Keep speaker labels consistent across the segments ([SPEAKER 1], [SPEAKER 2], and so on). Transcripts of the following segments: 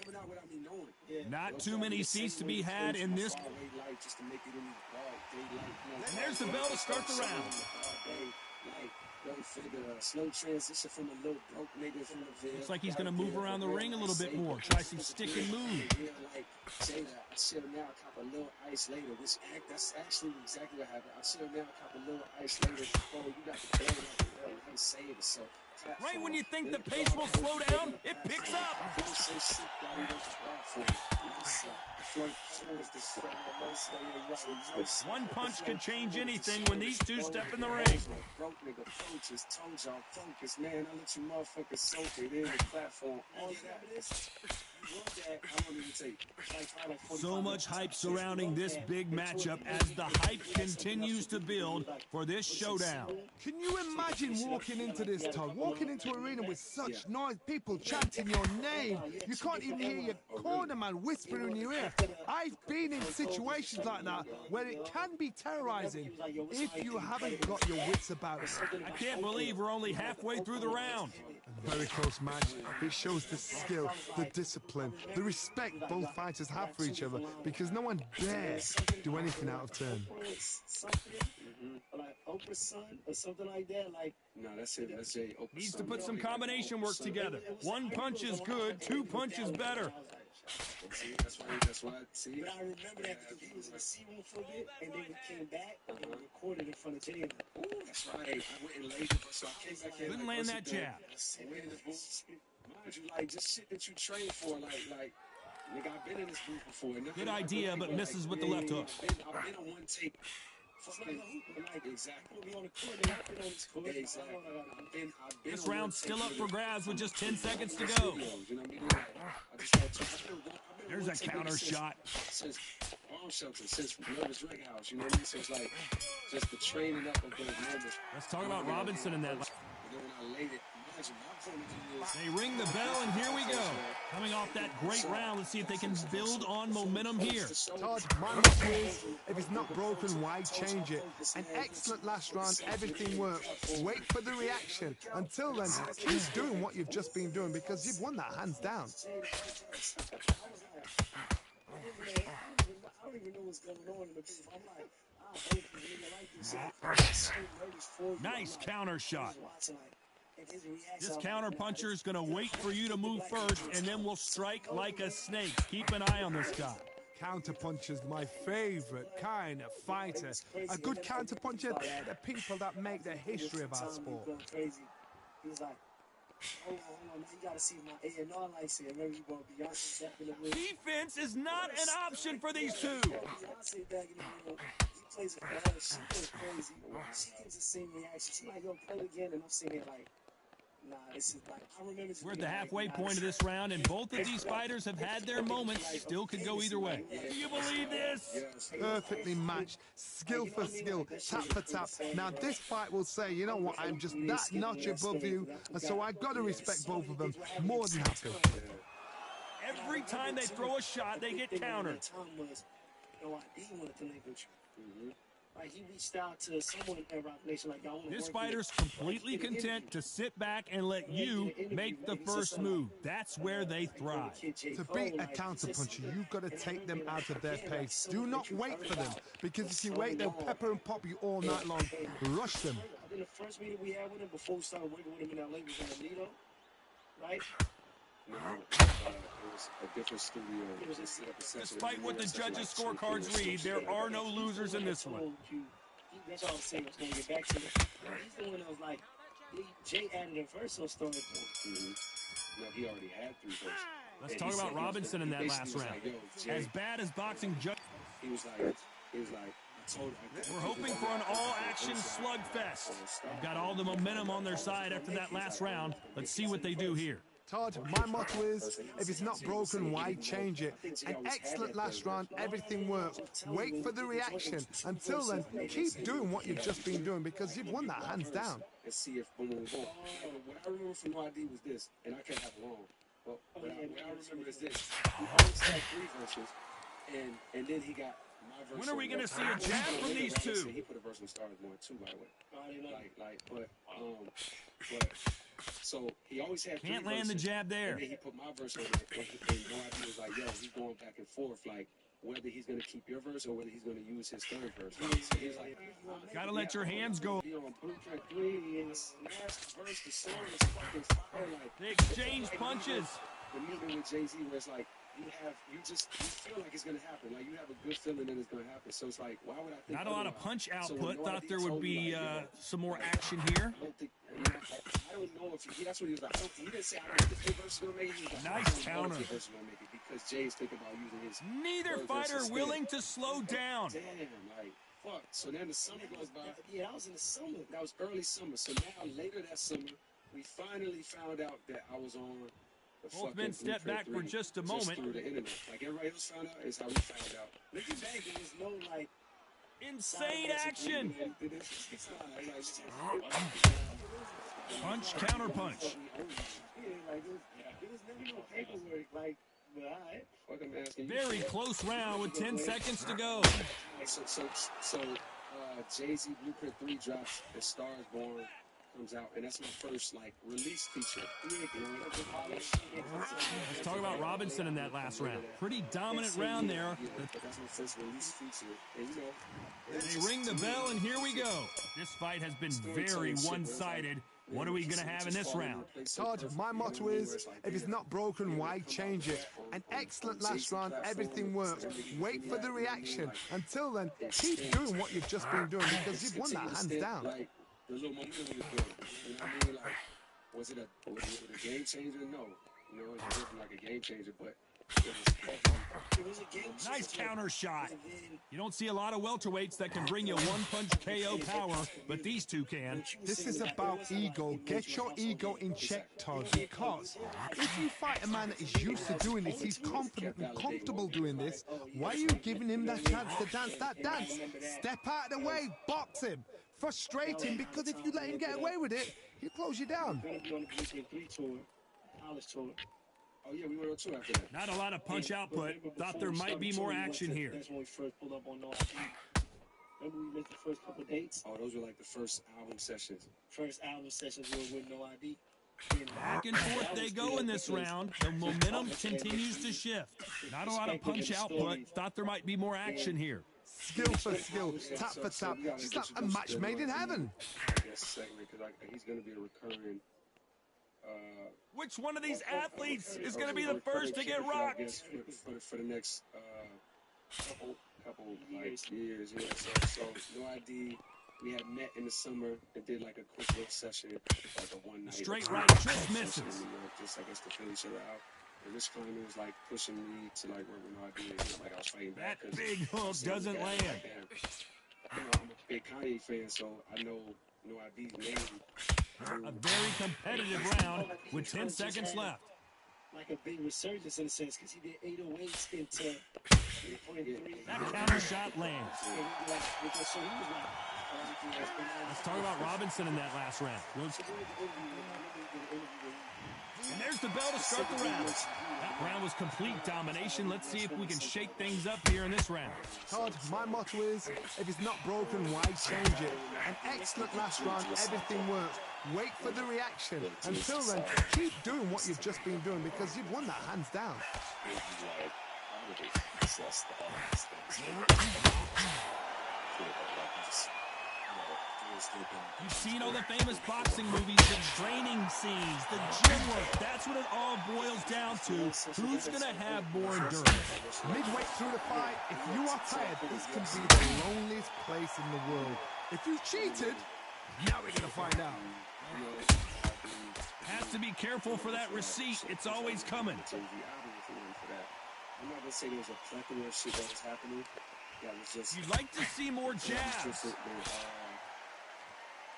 [SPEAKER 1] coming out without me knowing.
[SPEAKER 2] Not too many seats to be had in this.
[SPEAKER 1] And
[SPEAKER 2] there's the bell to start the round.
[SPEAKER 1] Slow transition from a little broke nigga from the Ville.
[SPEAKER 2] Looks like he's going to move around the ring a little bit more. Try some stick and move.
[SPEAKER 1] Jada, I should now cop a little ice later. That's actually exactly what happened. I should now cop a little ice later. Oh, you got the bell. You save it. So
[SPEAKER 2] right when you think the pace will slow down, it picks up. One punch could change anything when these two step in the ring.
[SPEAKER 1] Broke nigga, focus, told y'all, focus, man. I let you motherfuckers soak it in the platform. All that.
[SPEAKER 2] So much hype surrounding this big matchup as the hype continues to build for this showdown.
[SPEAKER 3] Can you imagine walking into this, Todd? Walking into an arena with such noise, people chanting your name. You can't even hear your corner man whispering in your ear. I've been in situations like that where it can be terrorizing if you haven't got your wits about it.
[SPEAKER 2] I can't believe we're only halfway through the round.
[SPEAKER 3] Very close match. It shows the skill, the discipline, the respect both fighters have for each other, because no one dares do anything out of turn.
[SPEAKER 1] Like Oprah's son or something like that. Like, no, that's it. That's it.
[SPEAKER 2] Needs to put some combination work together. One punch is good, two punches better.
[SPEAKER 1] That's why. See, but I remember that because he was in the C room for a bit, and then we came back and we recorded in front of Jay. Ooh, that's right. I went and laid it, so I came back here.
[SPEAKER 2] Couldn't land that jab.
[SPEAKER 1] Mind you, like just shit that you train for, like. Nigga, I've been in this booth before.
[SPEAKER 2] Good idea, but misses with the left hook.
[SPEAKER 1] I've been on one take.
[SPEAKER 2] This round's still up for grabs with just 10 seconds to go. There's a counter shot.
[SPEAKER 1] Since Nervous Rig House, you know what I mean? So it's like just the training up of those moments.
[SPEAKER 2] Let's talk about Robinson in that. They ring the bell, and here we go. Coming off that great round, let's see if they can build on momentum here.
[SPEAKER 3] Todd, my motto is, if it's not broken, why change it? An excellent last round, everything worked. Wait for the reaction. Until then, keep doing what you've just been doing, because you've won that hands down.
[SPEAKER 1] I don't even know what's going on in the booth. I'm like,
[SPEAKER 2] nice counter shot. This counter puncher is going to wait for you to move first, and then will strike like a snake. Keep an eye on this guy.
[SPEAKER 3] Counter puncher's my favorite kind of fighter. A good counter puncher, they're the people that make the history of our sport.
[SPEAKER 1] He's like, hold on, you gotta see my A&R license. Remember, you gonna be Beyonce back in the ring.
[SPEAKER 2] Defense is not an option for these two.
[SPEAKER 1] Beyonce back in the ring. He plays it for her. She goes crazy. She gives the same reaction. She like, yo, play again, and I'm sitting here like, nah, this is like, I remember.
[SPEAKER 2] We're at the halfway point of this round, and both of these fighters have had their moments. Still could go either way. Do you believe this?
[SPEAKER 3] Perfectly matched, skill for skill, tap for tap. Now this fight will say, you know what, I'm just that notch above you, and so I've got to respect both of them. More than happy.
[SPEAKER 2] Every time they throw a shot, they get countered.
[SPEAKER 1] Like he reached out to someone in Rock Nation like,
[SPEAKER 2] this fighter's completely content to sit back and let you make the first move. That's where they thrive.
[SPEAKER 3] To beat a counterpuncher, you've got to take them out of their pace. Do not wait for them, because if you wait, they'll pepper and pop you all night long. Rush them.
[SPEAKER 1] In the first meeting we had with him before we started working with him in LA was in Alito, right? No, it was a different studio.
[SPEAKER 2] Despite what the judges' scorecards read, there are no losers in this one.
[SPEAKER 1] That's all I'm saying. I was going to get back to it. He's the one that was like, Jay added a verse on story. No, he already had 3 verses.
[SPEAKER 2] Let's talk about Robinson in that last round. As bad as boxing judge.
[SPEAKER 1] He was like,
[SPEAKER 2] we're hoping for an all-action slugfest. They've got all the momentum on their side after that last round. Let's see what they do here.
[SPEAKER 3] Todd, my motto is, if it's not broken, why change it? An excellent last round, everything works. Wait for the reaction. Until then, keep doing what you've just been doing, because you've won that hands down.
[SPEAKER 1] Let's see if boom, boom, boom. What I remember from No ID was this, and I can't have it wrong. But what I remember is this. He always had 3 verses, and then he got my verse.
[SPEAKER 2] When are we going to see a jab from these two?
[SPEAKER 1] He put a verse on Stars 1 too, by the way. But So he always had
[SPEAKER 2] Can't
[SPEAKER 1] three
[SPEAKER 2] land the
[SPEAKER 1] verses,
[SPEAKER 2] jab there.
[SPEAKER 1] And then he put my verse on it, and No ID was like, yo, he's going back and forth, like, whether he's going to keep your verse or whether he's going to use his third verse. So he's like,
[SPEAKER 2] Gotta let your hands go.
[SPEAKER 1] Be on Blueprint 3, and his last verse, the song is fucking fire. Like,
[SPEAKER 2] They exchange punches.
[SPEAKER 1] The meeting with Jay-Z where it's like, you feel like it's going to happen. Like, you have a good feeling that it's going to happen. So it's like, why would I think
[SPEAKER 2] Not a lot of
[SPEAKER 1] otherwise?
[SPEAKER 2] punch
[SPEAKER 1] So
[SPEAKER 2] output.
[SPEAKER 1] when
[SPEAKER 2] Thought
[SPEAKER 1] No
[SPEAKER 2] there
[SPEAKER 1] ID
[SPEAKER 2] would
[SPEAKER 1] told me,
[SPEAKER 2] be
[SPEAKER 1] like,
[SPEAKER 2] some more action here.
[SPEAKER 1] I don't know if that's what he was like. He didn't say I don't think your verse is gonna make it. He was like,
[SPEAKER 2] Nice counter.
[SPEAKER 1] Your verse is gonna make it because Jay's thinking about using his.
[SPEAKER 2] Neither fighter willing to slow down.
[SPEAKER 1] Damn, like fuck. So then the summer goes by. Yeah, that was in the summer. That was early summer. So now later that summer, we finally found out that I was on.
[SPEAKER 2] Both men step back for just a moment.
[SPEAKER 1] Through the internet, like everybody else found out, is how we found out. Looking back, there was no like.
[SPEAKER 2] Insane action. Punch, counter punch. Very close round with 10 seconds to go.
[SPEAKER 1] So Jay-Z Blueprint 3 drops, and Stars Born comes out, and that's my first like release feature.
[SPEAKER 2] Let's talk about Robinson in that last round. Pretty dominant round there.
[SPEAKER 1] That's my first release feature, and you know.
[SPEAKER 2] They ring the bell, and here we go. This fight has been very one-sided. What are we going to have in this round?
[SPEAKER 3] Todd, my motto is, if it's not broken, why change it? An excellent last round, everything works. Wait for the reaction. Until then, keep doing what you've just been doing because you've won that hands down.
[SPEAKER 1] The little momentum we were building, you know what I mean? Like, was it a game changer? No. You know, it wasn't like a game changer, but it was a game changer.
[SPEAKER 2] Nice counter shot. You don't see a lot of welterweights that can bring you one-punch KO power, but these two can.
[SPEAKER 3] This is about ego. Get your ego in check, Todd, because if you fight a man that is used to doing this, he's confident and comfortable doing this, why are you giving him that chance to dance that dance? Step out of the way, box him. Frustrate him, because if you let him get away with it, he'll close you down.
[SPEAKER 1] Oh, yeah, we went on tour after that.
[SPEAKER 2] Not a lot of punch output. Thought there might be more action here.
[SPEAKER 1] That's when we first pulled up on No ID. Remember we missed the first couple dates? Oh, those were like the first album sessions. First album sessions were with No ID.
[SPEAKER 2] Back and forth they go in this round. The momentum continues to shift. Not a lot of punch output. Thought there might be more action here.
[SPEAKER 3] Skill for skill, tap for tap. Just like a match made in heaven.
[SPEAKER 1] Segment, because he's going to be a recurring.
[SPEAKER 2] Which one of these athletes is going to be the first to get rocked?
[SPEAKER 1] For the next couple like years, yeah. So No ID. We had met in the summer and did like a quick little session, like a one night.
[SPEAKER 2] Straight right, just misses.
[SPEAKER 1] Just I guess to fill each other out. And Rich Kleiner was like pushing me to like work with No ID. Like I was fighting back.
[SPEAKER 2] That big hook doesn't land.
[SPEAKER 1] You know, I'm a big Kanye fan, so I know No ID's name.
[SPEAKER 2] A very competitive round with 10 seconds left.
[SPEAKER 1] Like a big resurgence in a sense, because he did 808s into 3.3.
[SPEAKER 2] That counter shot lands. Let's talk about Robinson in that last round. And there's the bell to start the round. That round was complete domination. Let's see if we can shake things up here in this round.
[SPEAKER 3] Todd, my motto is, if it's not broken, why change it? An excellent last round, everything works. Wait for the reaction. Until then, keep doing what you've just been doing because you've won that hands down.
[SPEAKER 2] You've seen all the famous boxing movies, the training scenes, the gym work. That's what it all boils down to. Who's going to have more endurance?
[SPEAKER 3] Midway through the fight, if you are tired, this can be the loneliest place in the world. If you cheated, now we're going to find out.
[SPEAKER 2] Has to be careful for that receipt. It's always coming.
[SPEAKER 1] I'm not going to say there was a plethora of shit that was happening. That was just...
[SPEAKER 2] You'd like to see more jabs.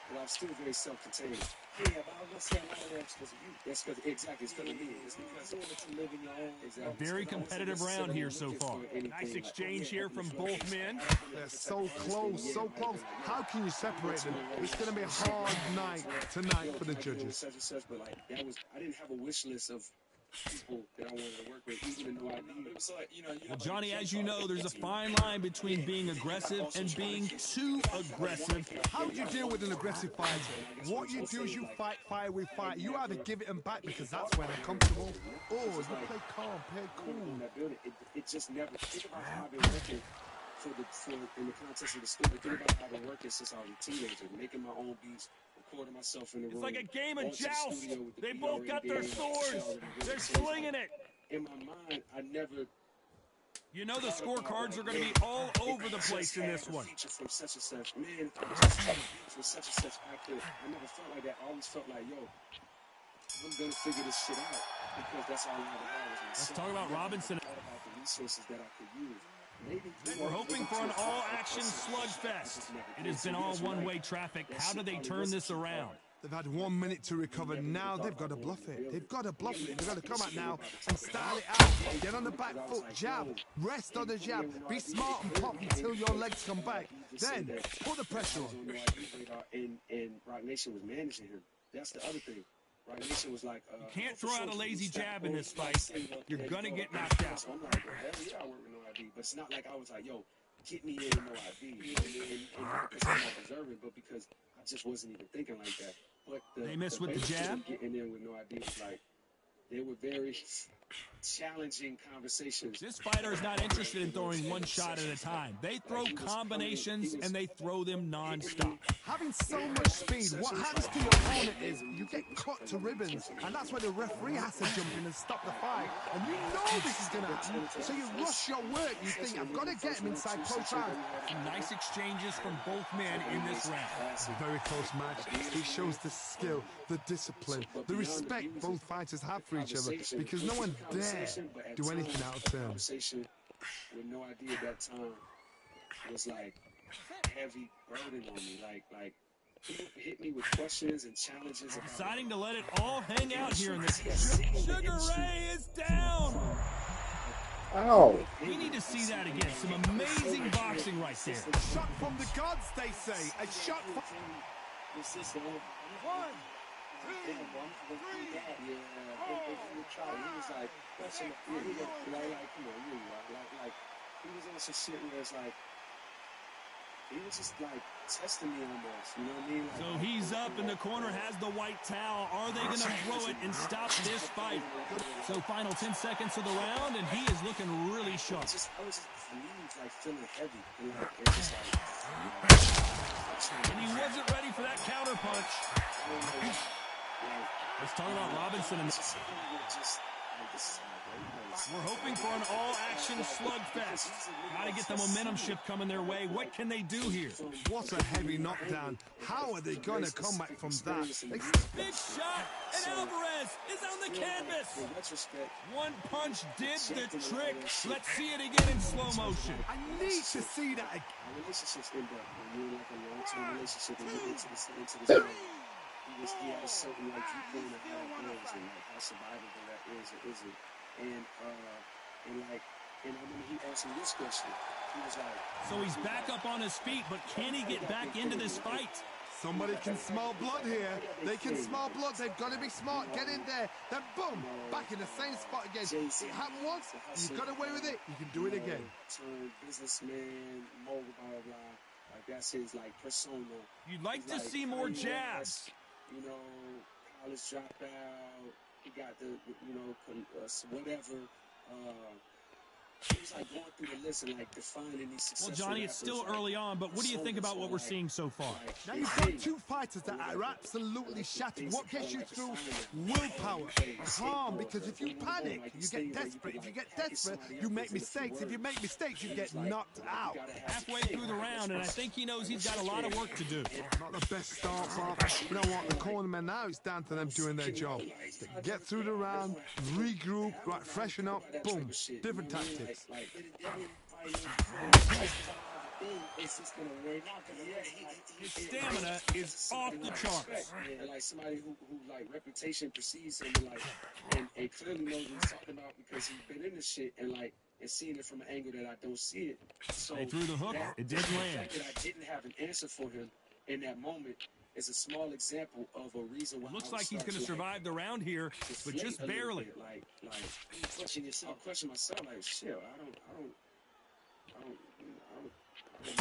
[SPEAKER 1] But I'm still very self-contained. Yeah, but I was going to say a lot of that's because of you. That's because, exactly, it's because of me. It's because I want to live in your own. Exactly.
[SPEAKER 2] A very competitive round here so far. Nice exchange here from both men.
[SPEAKER 3] They're so close, so close. How can you separate them? It's going to be a hard night tonight for the judges.
[SPEAKER 1] But like, I didn't have a wish list of people that I wanted to work with, even in No ID. was like,
[SPEAKER 2] Well, Johnny, as you know, there's a fine line between being aggressive and being too aggressive.
[SPEAKER 3] How do you deal with an aggressive fighter? What you do is you fight fire with fire. You either give it them back because that's when they're comfortable, or you play calm, play cool.
[SPEAKER 1] It just never. Think about how I've been working in the context of the story. Think about how I've been working since I was a teenager, making my own beats, recording myself in the room.
[SPEAKER 2] It's like a game of joust. They
[SPEAKER 1] beat
[SPEAKER 2] both got their
[SPEAKER 1] already
[SPEAKER 2] swords.
[SPEAKER 1] there.
[SPEAKER 2] They're slinging it.
[SPEAKER 1] In my mind, I never.
[SPEAKER 2] You know the scorecards are going to be all over the place in this one.
[SPEAKER 1] Feature from such and such, man. Just from such and such, I never felt like that. I always felt like, yo, I'm gonna figure this shit out because that's all I ever had was myself.
[SPEAKER 2] Let's talk about Robinson.
[SPEAKER 1] About the resources that I could use.
[SPEAKER 2] We're hoping for an all-action slugfest. It has been all one-way traffic. How do they turn this around?
[SPEAKER 3] They've had 1 minute to recover. Now they've got to bluff it. They've got to bluff it. They've got to come out now and style it out. Get on the back foot, jab, rest on the jab. Be smart and pop until your legs come back. Then put the pressure on.
[SPEAKER 1] And Rock Nation was managing him. That's the other thing. Rock Nation was like,
[SPEAKER 2] you can't throw out a lazy jab in this fight. You're gonna get knocked out.
[SPEAKER 1] So I'm like, hell yeah, I work with no ID. But it's not like I was like, yo, get me in with no ID. And not because I'm not observing, but because I just wasn't even thinking like that. But
[SPEAKER 2] they missed with the jab.
[SPEAKER 1] Getting in with no ID was like, they were very challenging conversations.
[SPEAKER 2] This fighter is not interested in throwing one shot at a time. They throw combinations and they throw them non-stop.
[SPEAKER 3] Having so much speed, what happens to your opponent is you get cut to ribbons, and that's where the referee has to jump in and stop the fight. And you know this is going to happen, so you rush your work. You think, I've got to get him inside close round.
[SPEAKER 2] Some nice exchanges from both men in this round.
[SPEAKER 3] Very close match. It shows the skill, the discipline, the respect both fighters have for each other, because no one dare do anything out of turn.
[SPEAKER 1] Conversation with no idea at that time was like heavy burden on me. Like hit me with questions and challenges.
[SPEAKER 2] Deciding to let it all hang out here in this. Sugar Ray is down.
[SPEAKER 4] Ow.
[SPEAKER 2] We need to see that again. Some amazing boxing right there.
[SPEAKER 3] Shot from the gods, they say. A shot from... 1, 2, 3, 4.
[SPEAKER 1] He was like, come on, like, he was on some shit where it's like, he was just like testing me almost, you know what I mean? Like,
[SPEAKER 2] so he's up and the corner has the white towel. Are they going to throw it and stop this fight? So final 10 seconds of the round, and he is looking really sharp.
[SPEAKER 1] I was just relieved, like feeling heavy, and like, it was like,
[SPEAKER 2] and he wasn't ready for that counter punch. Let's talk about Robinson. We're hoping for an all-action slugfest. Got to get the momentum shift coming their way. What can they do here?
[SPEAKER 3] What a heavy knockdown. How are they going to come back from that?
[SPEAKER 2] Big shot, and Alvarez is on the canvas. One punch did the trick. Let's see it again in slow motion.
[SPEAKER 3] I need to see that again.
[SPEAKER 1] Relationships end up when you're in like a long-term relationship and you get into this game. He had a certain like viewpoint of how it is and like how survivable that is or isn't. And when he answered this question, he was like,
[SPEAKER 2] so he's back up on his feet, but can he get back into this fight?
[SPEAKER 3] Somebody can smell blood here. They can smell blood. They've got to be smart. Get in there. Then boom, back in the same spot again. It happened once. You got away with it. You can do it again.
[SPEAKER 1] Turn businessman, mogul, blah blah blah. Like that's his like persona.
[SPEAKER 2] You'd like to see more jabs.
[SPEAKER 1] You know, college dropout. He got the, whatever. He was like going through the list and like defining these successful.
[SPEAKER 2] Well, Johnny, it's still early on, but what do you think about what we're seeing so far?
[SPEAKER 3] Now you've got two fighters that are absolutely shattered. What gets you through? Willpower, calm, because if you panic, you get desperate. If you get desperate, you make mistakes. If you make mistakes, you get knocked out.
[SPEAKER 2] Halfway through the round, and I think he knows he's got a lot of work to do.
[SPEAKER 3] Not the best start, Bob. You know what? The cornermen now, it's down to them doing their job. Get through the round, regroup, right, freshen up, boom, different tactics.
[SPEAKER 2] His stamina is off the charts.
[SPEAKER 1] And like somebody who like reputation precedes him and clearly knows what he's talking about because he's been in this shit and seeing it from an angle that I don't see it. So
[SPEAKER 2] they threw the hook, it didn't land.
[SPEAKER 1] The fact that I didn't have an answer for him in that moment is a small example of a reason why.
[SPEAKER 2] Looks like he's going to survive the round here, but just barely.
[SPEAKER 1] Like question yourself. I question myself. Like, shit, I don't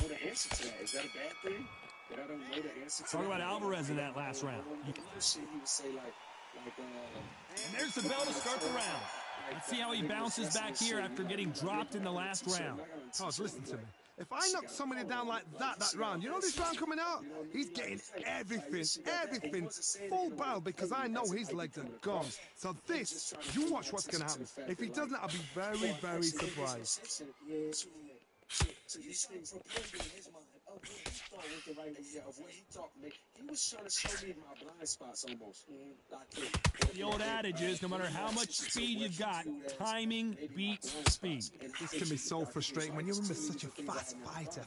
[SPEAKER 1] know the answer to that. Is that a bad thing? That I don't know the answer to.
[SPEAKER 2] Talk about Alvarez in that last round.
[SPEAKER 1] Shit, he would say
[SPEAKER 2] and there's the bell to start the round. Let's see how he bounces back here after getting dropped in the last round.
[SPEAKER 3] Todd, listen to me. If I knock somebody down like that round, you know this round coming out? He's getting everything full barrel because I know his legs are gone. So this, you watch what's going to happen. If he doesn't, I'll be very, very surprised.
[SPEAKER 1] So you saying from in his mind, oh, yeah, he thought was the right way of what he thought. He was trying to show me my blind spots almost.
[SPEAKER 2] The old adage is, no matter how much speed you've got, timing beats speed.
[SPEAKER 3] This can be so frustrating when you're such a fast fighter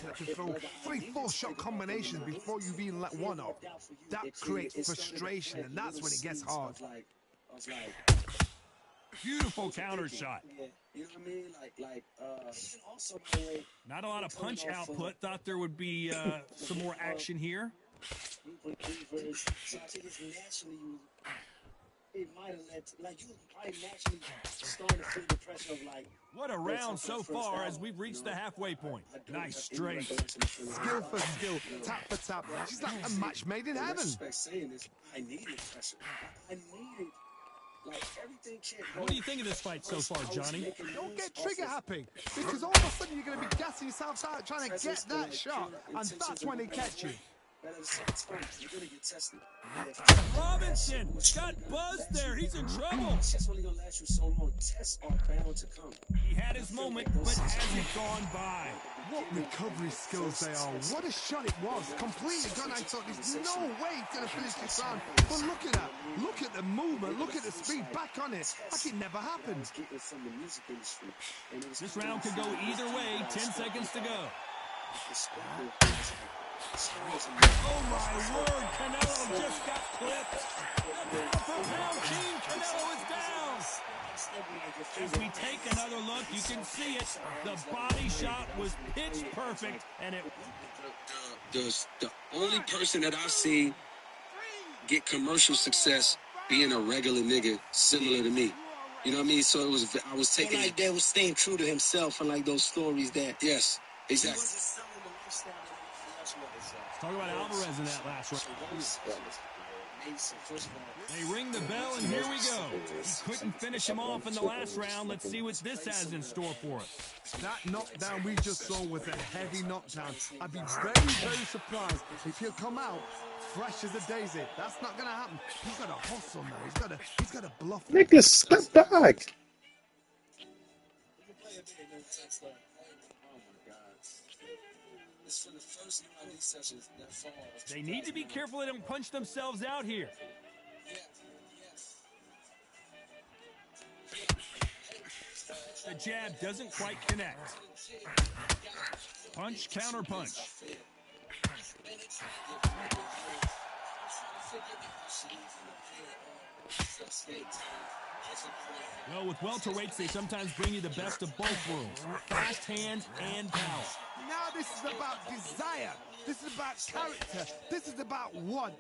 [SPEAKER 3] that can throw 3-4 shot combinations before you've even let one off. That creates frustration, and that's when it gets hard.
[SPEAKER 1] I was like,
[SPEAKER 2] beautiful counter shot.
[SPEAKER 1] You know what I mean? Also,
[SPEAKER 2] not a lot of punch output. Thought there would be some more action here.
[SPEAKER 1] So I think it's naturally it might have led to, you probably naturally starting to feel the pressure of
[SPEAKER 2] what a round so far as we've reached the halfway point. Nice straight.
[SPEAKER 3] Skill for skill, tap for tap. She's like a match made in heaven.
[SPEAKER 1] Saying this, I needed pressure. I needed.
[SPEAKER 2] What do you think of this fight so far, Johnny?
[SPEAKER 3] Don't get trigger happy, because all of a sudden you're going to be gassing yourself out trying to get that shot, and that's when they catch you.
[SPEAKER 2] Robinson got buzzed there. He's in trouble. He had his moment, but hasn't gone by.
[SPEAKER 3] What recovery skills they are. What a shot it was. Completely gone. I thought there's no way he's going to finish this round. But look at that. Look at the movement. Look at the speed. Back on it. Like it never happened.
[SPEAKER 2] This round could go either way. 10 seconds to go. Oh my word, Canelo just got clipped. The pound-for-pound king, Canelo is down. As we take another look, you can see it. The body shot was pitch perfect, and it...
[SPEAKER 1] The only person that I've seen get commercial success being a regular nigga similar to me. You know what I mean? So I was taking...
[SPEAKER 5] Like that was staying true to himself and like those stories that...
[SPEAKER 1] Yes, exactly.
[SPEAKER 2] Talk about Alvarez in that last round. They ring the bell, and here we go. He couldn't finish him off in the last round. Let's see what this has in store for us.
[SPEAKER 3] That knockdown we just saw was a heavy knockdown. I'd be very, very surprised if he'll come out fresh as a daisy. That's not going to happen. He's got to hustle now. He's got to bluff.
[SPEAKER 4] Nigga, step back.
[SPEAKER 2] They need to be careful they don't punch themselves out here. The jab doesn't quite connect. Punch, counter punch. Well, with welterweights, they sometimes bring you the best of both worlds. Fast hands and power.
[SPEAKER 3] Now this is about desire. This is about character. This is about want.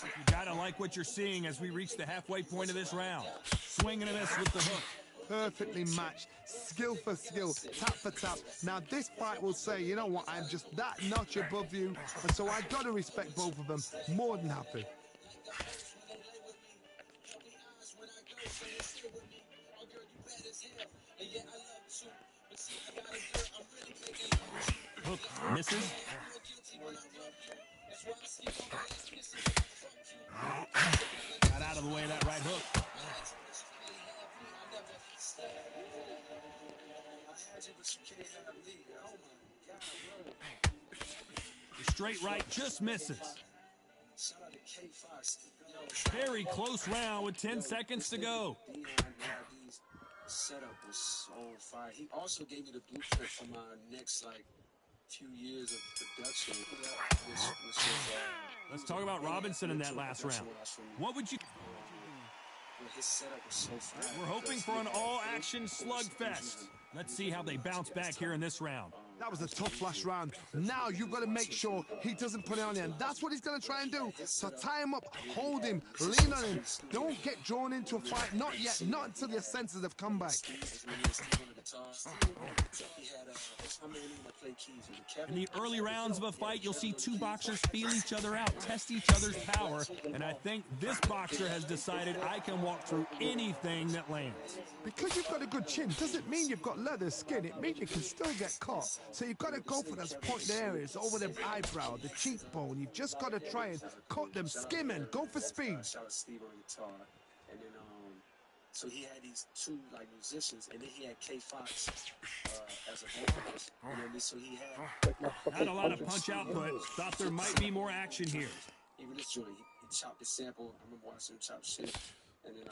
[SPEAKER 2] You gotta like what you're seeing as we reach the halfway point of this round. Swing and a miss with the hook.
[SPEAKER 3] Perfectly matched, skill for skill, tap for tap. Now this fight will say, you know what, I'm just that notch above you, and so I gotta respect both of them. More than happy.
[SPEAKER 2] Hook misses. Got out of the way of that right hook. The straight right just misses. Very close round with 10 seconds to go.
[SPEAKER 1] Setup was so fire. He also gave me the blueprint for my next few years of production.
[SPEAKER 2] Let's talk about Robinson in that last round. What would you...
[SPEAKER 1] his setup was so fast.
[SPEAKER 2] We're hoping for an all-action slugfest. Let's see how they bounce back here in this round.
[SPEAKER 3] That was a tough last round. Now you've got to make sure he doesn't put it on you, and that's what he's going to try and do. So tie him up, hold him, lean on him. Don't get drawn into a fight. Not yet. Not until your senses have come back.
[SPEAKER 2] In the early rounds of a fight, you'll see two boxers feel each other out, test each other's power, and I think this boxer has decided I can walk through anything that lands.
[SPEAKER 3] Because you've got a good chin doesn't mean you've got leather skin. It means you can still get caught. So you've got to go for those pointed areas, over the eyebrow, the cheekbone. You've just got to try and cut them, skim and go for speed.
[SPEAKER 1] So he had these two musicians, and then he had K Fox as a vocalist. You know what I mean? So he
[SPEAKER 2] had a lot of punch output. Thought there might be more action here.
[SPEAKER 1] Even this joint, he chopped the sample. I remember watching him chop shit. And then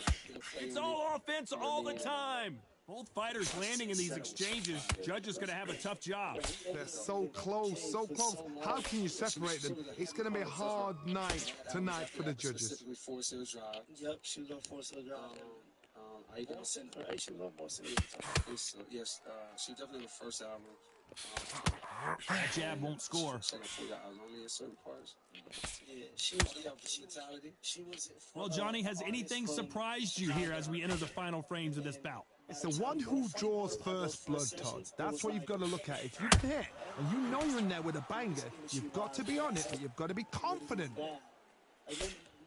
[SPEAKER 2] it's all offense all the time. Both fighters landing in these exchanges. Judge is going to have a tough job.
[SPEAKER 3] They're so close, so close. How can you separate them? It's going to be a hard night tonight for the judges.
[SPEAKER 1] Yep, she was on four-seal drive. Yes, she definitely in the first album.
[SPEAKER 2] That jab won't score. Well, Johnny, has anything surprised you here as we enter the final frames of this bout?
[SPEAKER 3] It's the one who draws first blood, Todd. That's what you've got to look at. If you can hit, and you know you're in there with a banger, you've got to be on it, but you've got to be confident.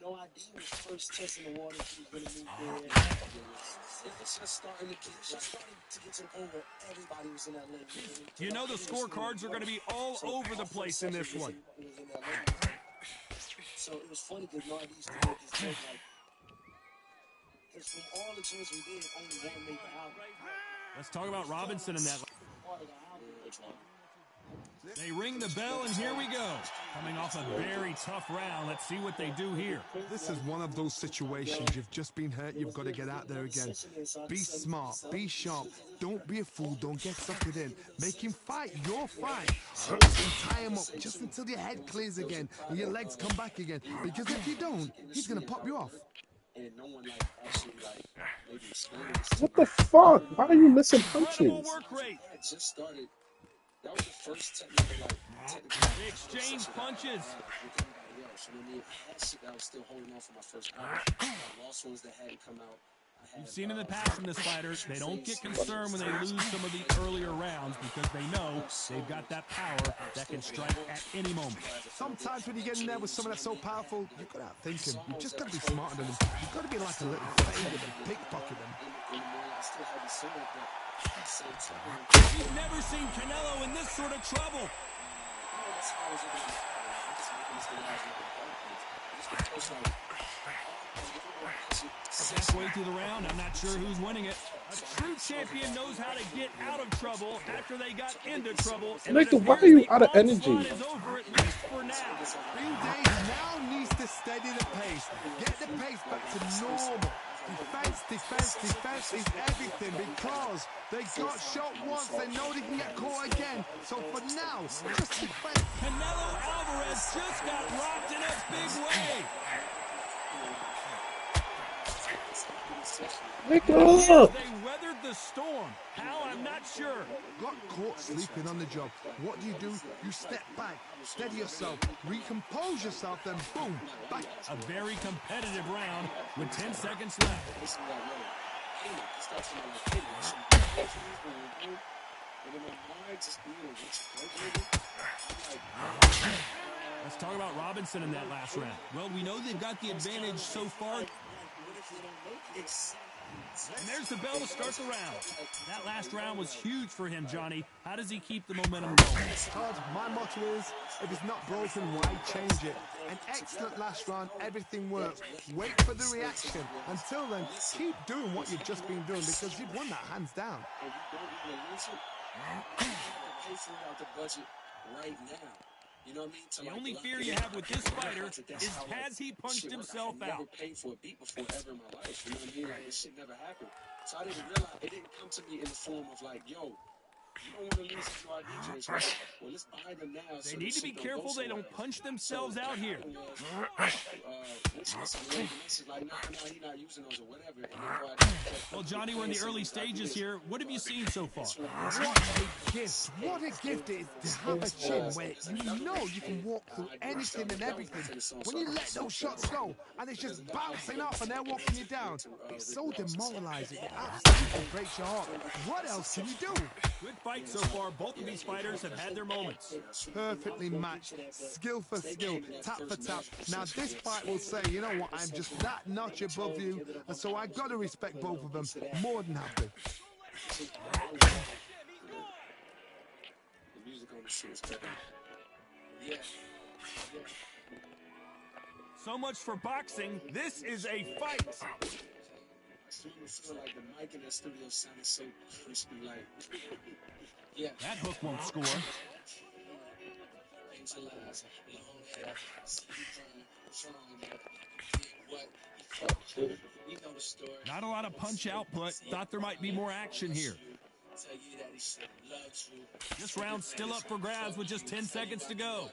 [SPEAKER 1] No idea he was first testing the water. He was going to move there. It's just starting to get to over. Everybody was in that lane.
[SPEAKER 2] You know the scorecards are going to be all over the place in this one.
[SPEAKER 1] So it was funny because Nardi used to make this joke because from all the joints we did, only one made the album.
[SPEAKER 2] Let's talk about Robinson in that. They ring the bell, and here we go. Coming off a very tough round. Let's see what they do here.
[SPEAKER 3] This is one of those situations. You've just been hurt. You've got to get out there again. Be smart. Be sharp. Don't be a fool. Don't get suckered in. Make him fight your fight. Hold him, tie him up just until your head clears again and your legs come back again. Because if you don't, he's going to pop you off.
[SPEAKER 4] What the fuck? Why are you missing punches?
[SPEAKER 2] Work rate.
[SPEAKER 1] It just started. That was the first technical
[SPEAKER 2] they exchange punches.
[SPEAKER 1] I had shit that I was still holding on for my first album. Lost ones that hadn't come out.
[SPEAKER 2] You've seen in the past from this fighter, they don't get concerned when they lose some of the earlier rounds because they know they've got that power that can strike at any moment.
[SPEAKER 3] Sometimes when you get in there with someone that's so powerful, you've got to outthink him. You've just got to be smarter than him. You've got to be like a little fade with him, pickpocket him.
[SPEAKER 2] You've never seen Canelo in this sort of trouble. Halfway through the round, I'm not sure who's winning it. A true champion knows how to get out of trouble after they got into trouble.
[SPEAKER 4] Nigga, why are you out of energy?
[SPEAKER 2] Is over, at least for now.
[SPEAKER 3] Green Day now needs to steady the pace. Get the pace back to normal. Defense is everything because they got shot once. They know they can get caught again. So for now, just defense.
[SPEAKER 2] Canelo Alvarez just got rocked in a big way.
[SPEAKER 4] Nigga!
[SPEAKER 2] They weathered the storm. How? I'm not sure.
[SPEAKER 3] Got caught sleeping on the job. What do? You step back, steady yourself, recompose yourself, then boom, back.
[SPEAKER 2] A very competitive round with 10 seconds left. Let's talk about Robinson in that last round. Well, we know they've got the advantage so far. And there's the bell to start the round. That last round was huge for him, Johnny. How does he keep the momentum going?
[SPEAKER 3] Todd, my motto is, if it's not broken, why change it? An excellent last round, everything worked. Wait for the reaction. Until then, keep doing what you've just been doing because you've won that hands down.
[SPEAKER 1] You know what I mean?
[SPEAKER 2] The only fear you have with this fighter is has he punched himself out?
[SPEAKER 1] I never paid for a beat before ever in my life. You know what I mean? Like, this shit never happened. So I didn't realize, it didn't come to me in the form of like, yo, You don't want to lose to our DJs. Well, let's buy them now.
[SPEAKER 2] They need to be careful they don't punch themselves out here.
[SPEAKER 1] This is like, nah, he's not using those or whatever.
[SPEAKER 2] Well, Johnny, we're in the early stages here. What have you seen so far?
[SPEAKER 3] What a gift. What a gift it is to have a chin where you know you can walk through anything and everything. When you let those shots go and it's just bouncing off and they're walking you down, it's so demoralizing. It absolutely breaks your heart. What else can you do?
[SPEAKER 2] Good fight so far. Both of these fighters have had their moments.
[SPEAKER 3] Perfectly matched, skill for skill, tap for tap. Now this fight will say, you know what, I'm just that notch above you, and so I gotta respect both of them more than happy.
[SPEAKER 1] The music on the shit is better. Yeah.
[SPEAKER 2] So much for boxing. This is a fight.
[SPEAKER 1] I feel like the mic in that studio sounded so crispy, like, yeah.
[SPEAKER 2] That hook won't score. Not a lot of punch output. Thought there might be more action here. This round's still up for grabs with just 10 seconds to go.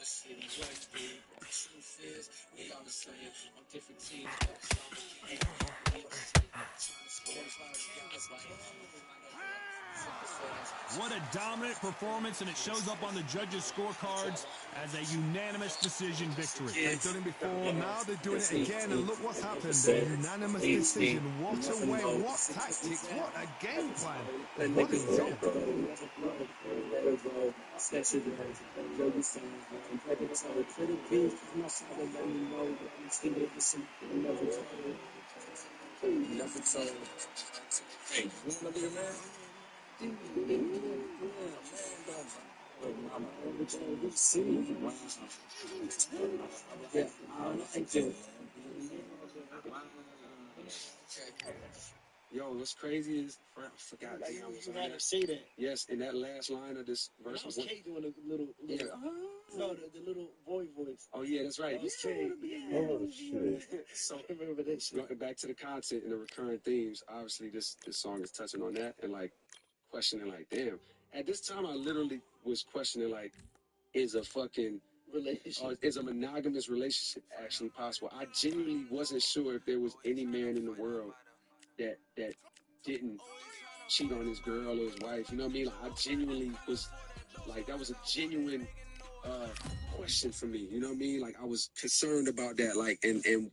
[SPEAKER 2] What a dominant performance, and it shows up on the judges' scorecards as a unanimous decision victory.
[SPEAKER 3] They've done it before, now they're doing it again, and look what's happened. A unanimous decision. What a way, what tactics, what a game plan. What a result.
[SPEAKER 1] Never told. Hey, you wanna be a man? Yeah, I like it. Yo, what's crazy is I forgot.
[SPEAKER 5] Like, you gotta say that.
[SPEAKER 1] Yes, in that last line of this verse.
[SPEAKER 5] That was Kate doing a little no, the little boy voice.
[SPEAKER 1] Oh yeah, that's right.
[SPEAKER 5] That was Kate.
[SPEAKER 4] Oh, shit.
[SPEAKER 1] So
[SPEAKER 5] I remember that shit.
[SPEAKER 1] going back to the content and the recurring themes, obviously this song is touching on that and like questioning like, damn. At this time I literally was questioning like, is a fucking
[SPEAKER 5] Relationship.
[SPEAKER 1] is a monogamous relationship actually possible? I genuinely wasn't sure if there was any man in the world that didn't cheat on his girl or his wife. You know what I mean? Like, I genuinely was like, that was a genuine question for me. You know what I mean? Like, I was concerned about that. Like, and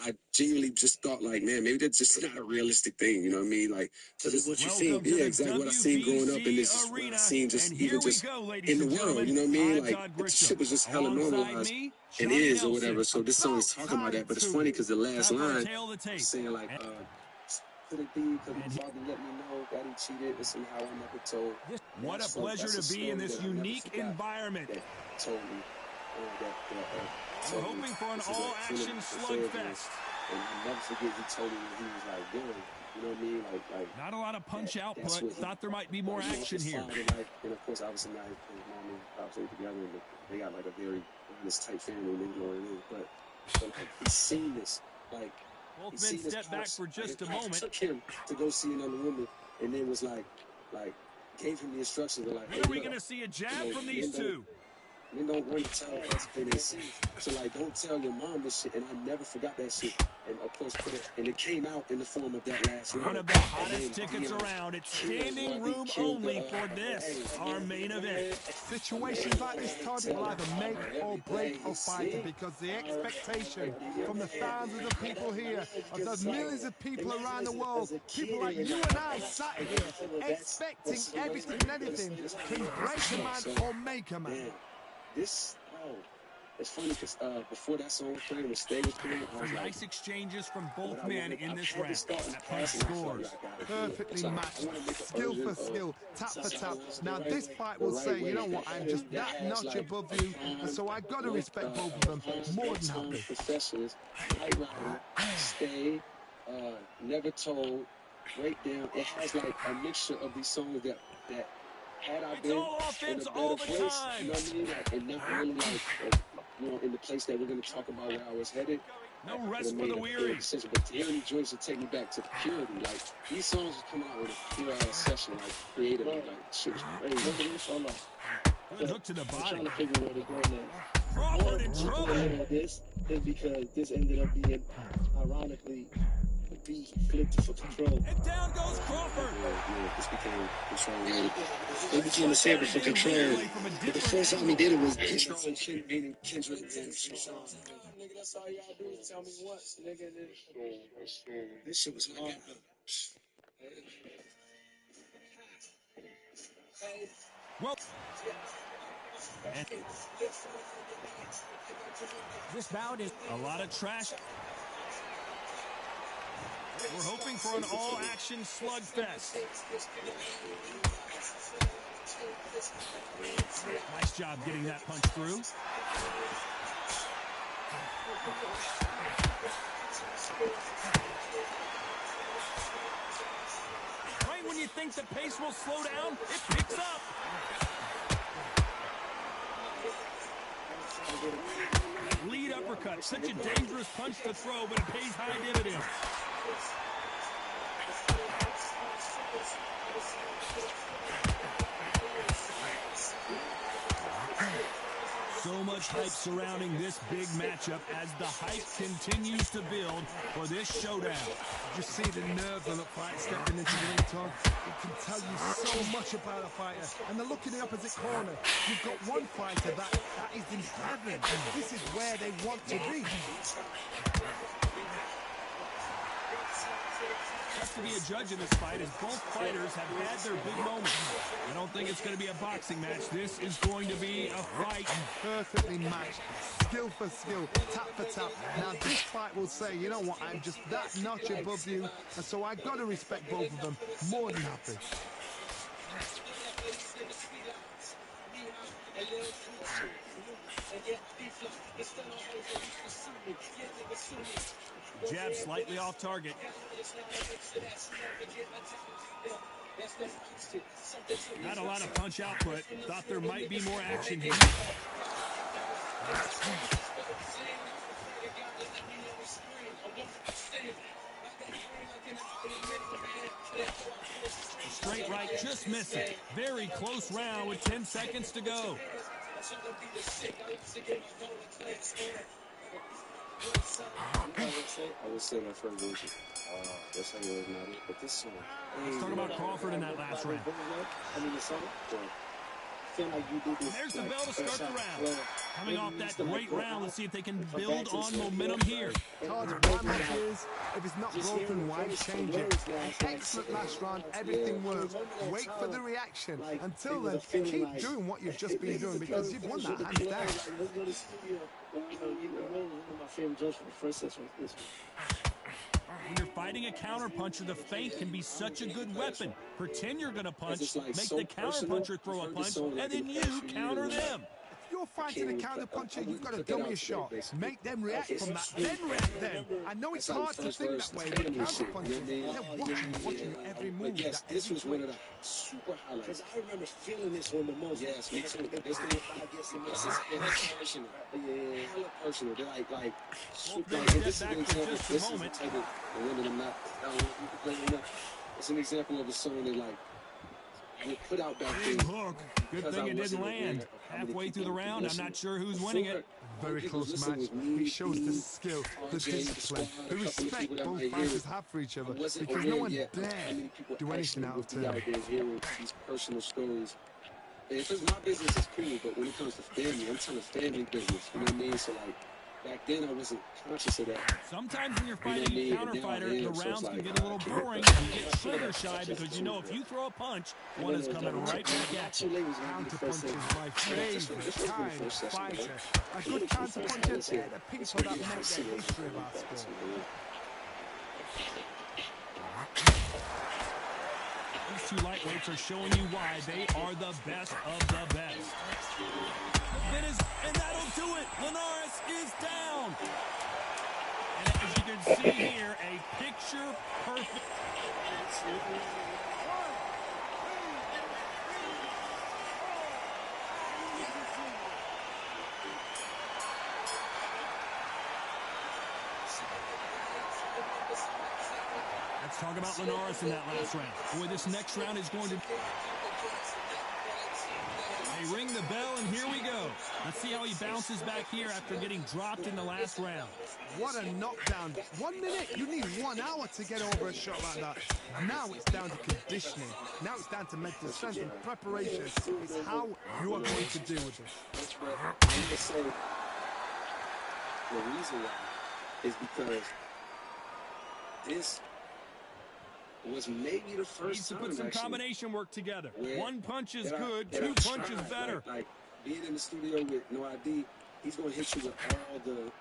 [SPEAKER 1] I genuinely just thought, like, man, maybe that's just not a realistic thing. You know what I mean? Like, so this is what you seen. Yeah, exactly what I seen growing up, and this is what I seen just even just in the world. You know what I mean? Like, this shit was just hella normalized and is or whatever. So this song is talking about that, but it's funny because the last line is saying like, could it be because my father let me know that he cheated and somehow I never told.
[SPEAKER 2] What a pleasure to be in this unique environment.
[SPEAKER 1] That told me
[SPEAKER 2] We're hoping for an all-action slugfest.
[SPEAKER 1] And I never forget he told me when he was like young. You know what I mean? Like
[SPEAKER 2] not a lot of punch output. Thought there might be more action here.
[SPEAKER 1] And of course, obviously now his mom and pops are together, and they got like a very honest type family. And they know what it is. But like, he's seen this. Like,
[SPEAKER 2] both men step back for just a moment.
[SPEAKER 1] Took him to go see another woman, and then was like gave him the instructions. Like,
[SPEAKER 2] when are we going to see a jab from these two?
[SPEAKER 1] Men don't want to tell us what they see. So, like, don't tell your mom this shit. And I never forgot that shit. And, of course, and it came out in the form of that last
[SPEAKER 2] one of the hottest tickets around. It's standing room only for this, our main event.
[SPEAKER 3] Situations like this, Todd, will either make or break a fighter because the expectation from the thousands of people here, of the millions of people around the world, people like you and I sat here expecting everything and anything can break a man or make a man.
[SPEAKER 1] It's funny because before that song was playing, when Stay was playing, I was
[SPEAKER 2] nice exchanges from both men in this round.
[SPEAKER 3] That scores. Perfectly matched. Skill for skill, tap for tap. Now this fight will say, you know what, I'm just that notch above you, and so I gotta respect both of them more than happy.
[SPEAKER 1] Professionals, Stay, Never Told, Breakdown. It has like a mixture of these songs that had I been in a better place, you know what I mean? Like, and not really like, in the place that we're going to talk about where I was headed,
[SPEAKER 2] No rest for the weary.
[SPEAKER 1] Decision. But the only joints would take me back to purity. Like, these songs would come out with a pure ass session, like, creatively. Like, shit was crazy.
[SPEAKER 2] Good hook to the
[SPEAKER 5] I'm
[SPEAKER 2] body.
[SPEAKER 5] trying to figure where they're going at.
[SPEAKER 2] Crawford in
[SPEAKER 5] One
[SPEAKER 2] trouble.
[SPEAKER 5] of this is because this ended up being, ironically, the beat flipped for control.
[SPEAKER 2] And down goes Crawford.
[SPEAKER 1] Yeah, this became control.
[SPEAKER 5] They became the saber for control. But the first time he did it was
[SPEAKER 1] Control, meaning Kendrick and Sean.
[SPEAKER 5] Nigga, that's all you gotta do is tell me once, nigga. This shit was hard.
[SPEAKER 2] Well, and this bout is a lot of trash. We're hoping for an all-action slugfest. Nice job getting that punch through. Right when you think the pace will slow down, it picks up. Lead uppercut, such a dangerous punch to throw, but it pays high dividends. So much hype surrounding this big matchup as the hype continues to build for this showdown.
[SPEAKER 3] Just see the nerve of the fight stepping into the ring, Tom. It can tell you so much about a fighter. And the look in the opposite corner. You've got one fighter that is in heaven. This is where they want to be.
[SPEAKER 2] Just to be a judge in this fight, as both fighters have had their big moments. I don't think it's going to be a boxing match. This is going to be a fight.
[SPEAKER 3] Perfectly matched, skill for skill, tap for tap. Now this fight will say, you know what, I'm just that notch above you, and so I've got to respect both of them. More than happy.
[SPEAKER 2] Jab slightly off target. Not a lot of punch output. Thought there might be more action here. Straight right, just missing. Very close round with 10 seconds to go.
[SPEAKER 1] I would say that first version. That's how you not it. But this song.
[SPEAKER 2] Let's talk about Crawford in that last round.
[SPEAKER 5] I mean, the song. Feel like you did this.
[SPEAKER 2] There's the bell to start the round. Coming off that great round, let's see if they can build on momentum here.
[SPEAKER 3] Todd, one match is, if it's not broken, why change it? An excellent last round, everything works. Wait for the reaction. Until then, keep doing what you've just been doing because you've won that hands down.
[SPEAKER 5] Let's go to studio. One of my favorite judges for the first session was this one.
[SPEAKER 2] When you're fighting a counterpuncher, the feint can be such a good weapon. Pretend you're going to punch, make the counterpuncher throw a punch, and then you counter them.
[SPEAKER 3] If you're fighting a counterpuncher, you've got to dummy a shot. Make them react from that, then react them. I know it's hard to think that way, but counterpunchers, they're watching every move.
[SPEAKER 1] Yes, this was one of the super highlights.
[SPEAKER 5] Because I remember feeling this one the most.
[SPEAKER 1] Yes, me too. This thing is personal. Hella personal. They're like, super. This is an example. This is the type of the women I'm not. It's an example of a song that we put out back then.
[SPEAKER 2] Big hook. Good thing it didn't land. Halfway through the round, I'm not sure who's winning it.
[SPEAKER 3] Very close match. He shows the skill, the discipline, the respect both fighters have for each other. Because no one dare do anything out of turn.
[SPEAKER 1] These personal stories. If it's my business, it's cool, but when it comes to family, I'm telling family business. You know what I mean? So back then I wasn't conscious of that.
[SPEAKER 2] Sometimes when you're fighting a counter-fighter, the rounds can get a little boring. You get trigger shy because you know if you throw a punch, one is coming right back at you.
[SPEAKER 3] Counterpunch is my favorite kind of fighter. A good counterpuncher, they're the people that make the history of our sport.
[SPEAKER 2] These two lightweights are showing you why they are the best of the best. And that'll do it. Linares is down. And as you can see here, a picture-perfect. Talk about Linares in that last round. Boy, this next round is going to... They ring the bell, and here we go. Let's see how he bounces back here after getting dropped in the last round.
[SPEAKER 3] What a knockdown. 1 minute, you need 1 hour to get over a shot like that. Now it's down to conditioning. Now it's down to mental strength and preparation. It's how you are going to deal with this.
[SPEAKER 1] I'm just saying, the reason why is because this was maybe the first
[SPEAKER 2] Needs to
[SPEAKER 1] time
[SPEAKER 2] put some
[SPEAKER 1] actually,
[SPEAKER 2] combination work together. One punch is
[SPEAKER 1] that
[SPEAKER 2] good,
[SPEAKER 1] that
[SPEAKER 2] two
[SPEAKER 1] I've
[SPEAKER 2] punches
[SPEAKER 1] tried.
[SPEAKER 2] better.
[SPEAKER 1] Like being in the studio with No ID, he's gonna hit you with all the.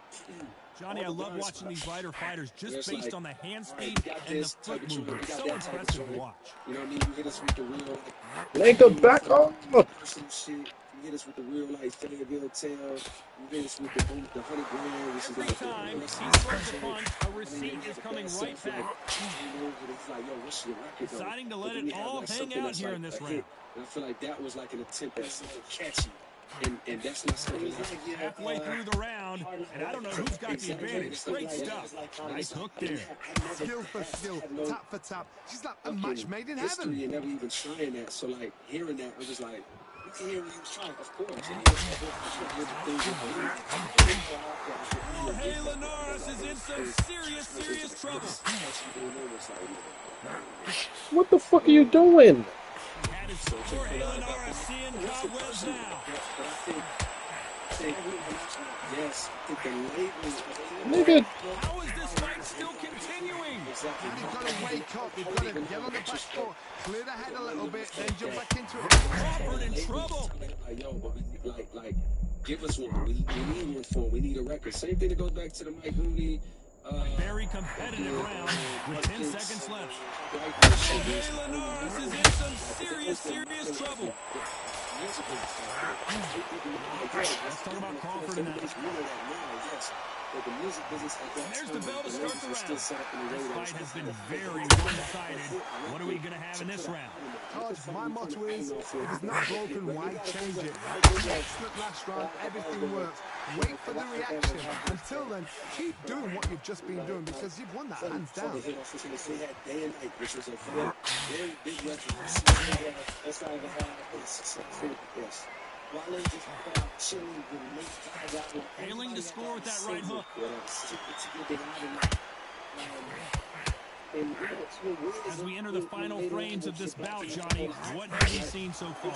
[SPEAKER 2] Johnny, I
[SPEAKER 1] all the
[SPEAKER 2] love
[SPEAKER 1] blind
[SPEAKER 2] watching these
[SPEAKER 1] spots.
[SPEAKER 2] lighter fighters just
[SPEAKER 1] It's
[SPEAKER 2] based
[SPEAKER 1] like,
[SPEAKER 2] on the hand
[SPEAKER 1] all right,
[SPEAKER 2] speed
[SPEAKER 1] you got
[SPEAKER 2] and the
[SPEAKER 1] this type
[SPEAKER 2] foot
[SPEAKER 1] of joint,
[SPEAKER 2] movement.
[SPEAKER 1] you got
[SPEAKER 2] So
[SPEAKER 1] that type of
[SPEAKER 2] impressive to
[SPEAKER 1] joint.
[SPEAKER 2] watch.
[SPEAKER 1] You know what I mean? You hit us with the real
[SPEAKER 4] Nigga, back off.
[SPEAKER 1] personal shit. You hit us with the real like Fayetteville tale. You hit us with the 100 grand, which is
[SPEAKER 2] Every
[SPEAKER 1] like
[SPEAKER 2] time he
[SPEAKER 1] aggressive
[SPEAKER 2] throws a
[SPEAKER 1] shit.
[SPEAKER 2] punch, a receipt is coming right back.
[SPEAKER 1] It's like, yo, what's your record, though?
[SPEAKER 2] Deciding to
[SPEAKER 1] But
[SPEAKER 2] let
[SPEAKER 1] then
[SPEAKER 2] it
[SPEAKER 1] we have,
[SPEAKER 2] all
[SPEAKER 1] like,
[SPEAKER 2] hang
[SPEAKER 1] something
[SPEAKER 2] out
[SPEAKER 1] that's
[SPEAKER 2] here
[SPEAKER 1] like
[SPEAKER 2] in this
[SPEAKER 1] a
[SPEAKER 2] round.
[SPEAKER 1] hit. And I feel like that was like an attempt at something catchy. And that's not something like,
[SPEAKER 2] Halfway through the round, and I don't know who's got the advantage. Great stuff. Nice hook there.
[SPEAKER 3] Skill for skill, tap for tap. She's like a match made in
[SPEAKER 1] history
[SPEAKER 3] heaven.
[SPEAKER 1] and never even trying that. So like hearing that, I'm just like, you can hear what he was trying, of course.
[SPEAKER 2] Oh, hey, Linares is in some serious trouble.
[SPEAKER 4] What the fuck are you doing?
[SPEAKER 2] Had his Jorge Linares seeing cobwebs now.
[SPEAKER 1] Yes, I think the labels.
[SPEAKER 4] Nigga,
[SPEAKER 2] How is this fight still continuing?
[SPEAKER 1] Exactly.
[SPEAKER 3] You've got to wake up. You've got to get on the back foot, clear the head a little bit, then jump back into it.
[SPEAKER 2] Crawford in trouble.
[SPEAKER 1] Like, yo, but we like, give us one. We need one for him. We need a record. Same thing that goes back to the Mike Rooney.
[SPEAKER 2] Very competitive round with 10 seconds left. Jorge Linares is in some serious trouble. Let's talk about Crawford in that. And there's the bell to start the round. This fight has been very one-sided. What are we going to have in this round?
[SPEAKER 3] Taj, my motto is, if it's not broken, why change it? Excellent last round, everything works. Wait for the reaction. Until then, keep doing what you've just been doing because you've won that hands down.
[SPEAKER 1] Day and night, which was a very big record. That's not even yes.
[SPEAKER 2] Failing to score with that right hook. As we enter the final frames of this bout, Johnny, what have you seen so far?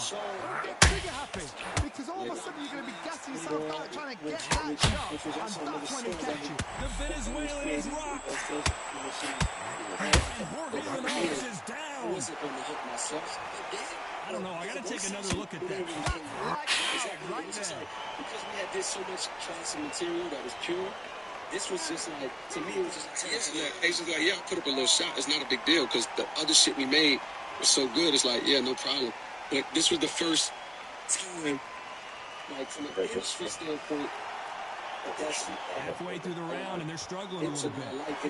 [SPEAKER 3] Get trigger happy, because all of a sudden you're going to be gassing yourself out trying to get that shot, and that's when he gets you.
[SPEAKER 2] The Venezuelan is rocked. And Jorge Linares is down. I don't know. I got to take another look at that.
[SPEAKER 3] Right there.
[SPEAKER 1] Because we had this so much classic material that was pure. This was just like, to me, it was just, yeah, Asians like, yeah, I'll put up a little shot. It's not a big deal because the other shit we made was so good. It's like, yeah, no problem. But this was the first time, like, from an industry standpoint, that's
[SPEAKER 2] halfway through the round, and they're struggling a little bit.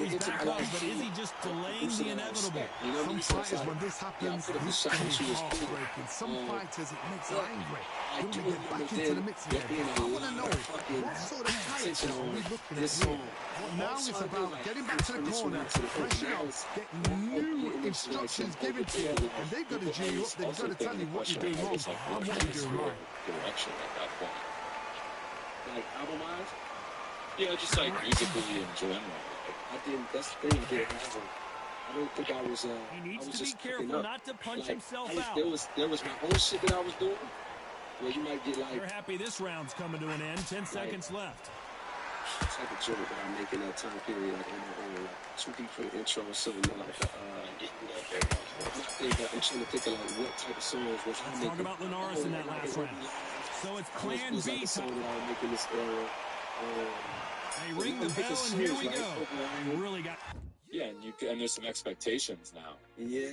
[SPEAKER 2] He's back up, but is he just delaying the inevitable?
[SPEAKER 3] Some fighters, when this happens, it's heartbreaking. Some fighters, it makes them angry. You want to get back into the mix again. I want to know, what sort of character are we looking at here? What now is about getting back to the corner, freshen up, getting new instructions given to you, and they've got to G you up, they've got to tell you what you're doing wrong and what you're doing right.
[SPEAKER 6] Direction at that point.
[SPEAKER 1] like album-wise.
[SPEAKER 6] Yeah, just like musically in general.
[SPEAKER 1] I didn't. That's the thing. I didn't have one. I don't think I was.
[SPEAKER 2] He needs
[SPEAKER 1] I was
[SPEAKER 2] to be
[SPEAKER 1] just
[SPEAKER 2] careful not to punch himself out.
[SPEAKER 1] There was my own shit that I was doing. Where you might get like.
[SPEAKER 2] You're happy this round's coming to an end. 10 seconds left.
[SPEAKER 1] It's like a joke that I make in that time period, like on my own, like 2 deep for the intro or something like that. I'm trying to think of like what type of songs was I making.
[SPEAKER 2] Talk about Linares in that last round. So it's Plan
[SPEAKER 1] was
[SPEAKER 2] B
[SPEAKER 1] like a song
[SPEAKER 2] time.
[SPEAKER 1] that I was making this era.
[SPEAKER 2] They ring the bell, and here we go. You really got.
[SPEAKER 6] Yeah, and there's some expectations now.
[SPEAKER 1] Yeah.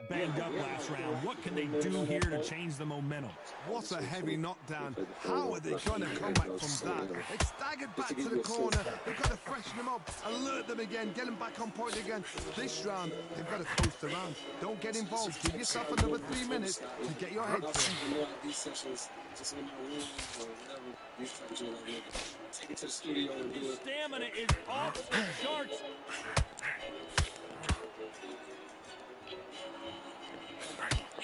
[SPEAKER 2] Banged up last round. What can they do here to change the momentum?
[SPEAKER 3] What a heavy knockdown. How are they going to come back from that? They've staggered back to the corner. They've got to freshen them up, alert them again, get them back on point again. This round, they've got to coast around. Don't get involved. Give yourself another 3 minutes to get your head clear.
[SPEAKER 1] These sessions, just in my room or whatever, these types of like, take it to the studio and do it.
[SPEAKER 2] Stamina is off the charts.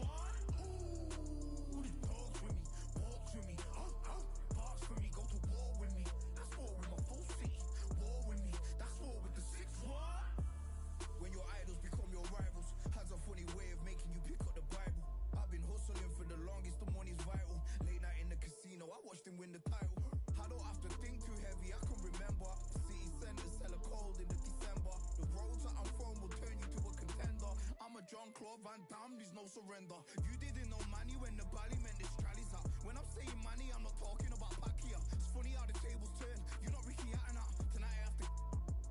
[SPEAKER 2] one. Ooh, the dogs with me, walks with me, barks for me, go to war with me. That's war with my full city. War with me, that's war with the 6-1. When your idols become your rivals, has a funny way of making you pick up the Bible. I've been hustling for the longest, the money's vital. Late night in the casino, I watched him win the title. I don't have to think too heavy, I can remember. City centers hella cold in the December. The roads that I'm from will turn you to a contender. I'm a John Claude Van Damme, there's no surrender. You didn't know money when the bally meant this trallies up. When I'm saying money, I'm not talking about Pacquiao. It's funny how the tables turn. You're not Ricky Hatton. Tonight I have to